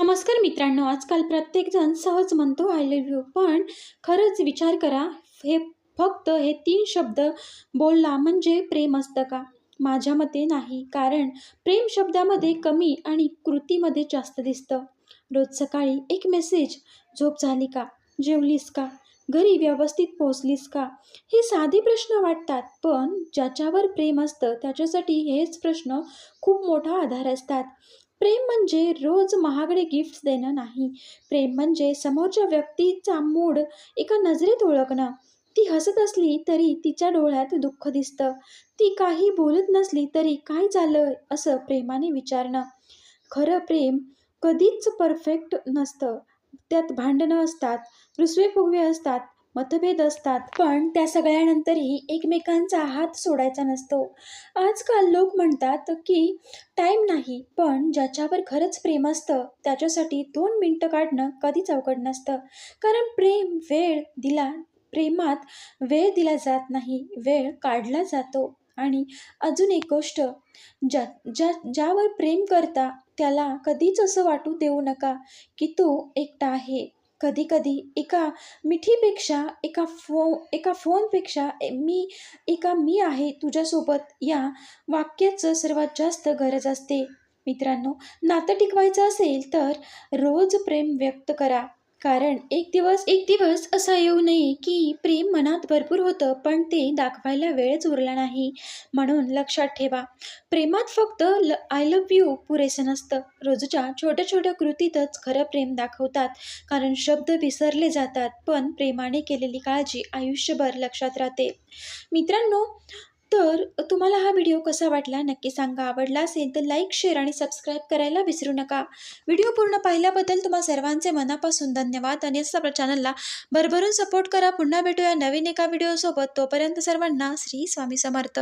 नमस्कार मित्रांनो, आजकाल प्रत्येकजण सहज म्हणतो आय लव्ह यू, पण खरंच विचार करा, हे फक्त हे 3 शब्द बोलला म्हणजे प्रेम असतं का? माझ्या मते नाही. कारण प्रेम शब्दामध्ये कमी आणि कृतीमध्ये जास्त दिसतं. रोज सकाळी एक मेसेज, झोप झाली का? जेवलीस का? घरी व्यवस्थित पोहोचलीस का? हे साधे प्रश्न वाटतात, पण ज्याच्यावर प्रेम असतं त्याच्यासाठी हेच प्रश्न खूप मोठा आधार असतात. प्रेम म्हणजे रोज महागडे गिफ्ट्स देणं नाही. प्रेम म्हणजे समोरच्या व्यक्तीचा मूड एका नजरेत ओळखणं. ती हसत असली तरी तिच्या डोळ्यात दुःख दिसतं. ती काही बोलत नसली तरी काय झालं असं प्रेमाने विचारणं. खरं प्रेम कधीच परफेक्ट नसतं. त्यात भांडणं असतात, रुसवे-फुगवे असतात, मतभेद असतात. पण त्या सगळ्यानंतरही एकमेकांचा हात सोडायचा नसतो. आजकाल लोक म्हणतात की टाईम नाही, पण ज्याच्यावर खरंच प्रेम असतं त्याच्यासाठी 2 मिनिटं काढणं कधीच अवघड नसतं. कारण प्रेमात वेळ दिला जात नाही, वेळ काढला जातो. आणि अजून एक गोष्ट, ज्या ज्या ज्यावर प्रेम करता त्याला कधीच असं वाटू देऊ नका की तो एकटा आहे. कधी-कधी एका मिठीपेक्षा, एका फोनपेक्षा मी आहे तुझ्यासोबत या वाक्याचं सर्वात जास्त गरज असते. मित्रांनो, नातं टिकवायचं असेल तर रोज प्रेम व्यक्त करा. कारण एक दिवस असा येऊ नये की प्रेम मनात भरपूर होतं, पण ते दाखवायला वेळच उरला नाही. म्हणून लक्षात ठेवा, प्रेमात फक्त आय लव्ह यू पुरेसं नसतं. रोजच्या छोट्या-छोट्या कृतीतच खरं प्रेम दाखवतात. कारण शब्द विसरले जातात, पण प्रेमाने केलेली काळजी आयुष्यभर लक्षात राहते. मित्रांनो, तर तुम्हाला हा व्हिडिओ कसा वाटला नक्की सांगा. आवडला असेल तर लाईक, शेअर आणि सबस्क्राईब करायला विसरू नका. व्हिडिओ पूर्ण पाहिल्याबद्दल तुम्हा सर्वांचे मनापासून धन्यवाद आणि असं आपल्या चॅनलला भरभरून सपोर्ट करा. पुन्हा भेटूया नवीन एका व्हिडिओसोबत. तोपर्यंत सर्वांना श्री स्वामी समर्थ.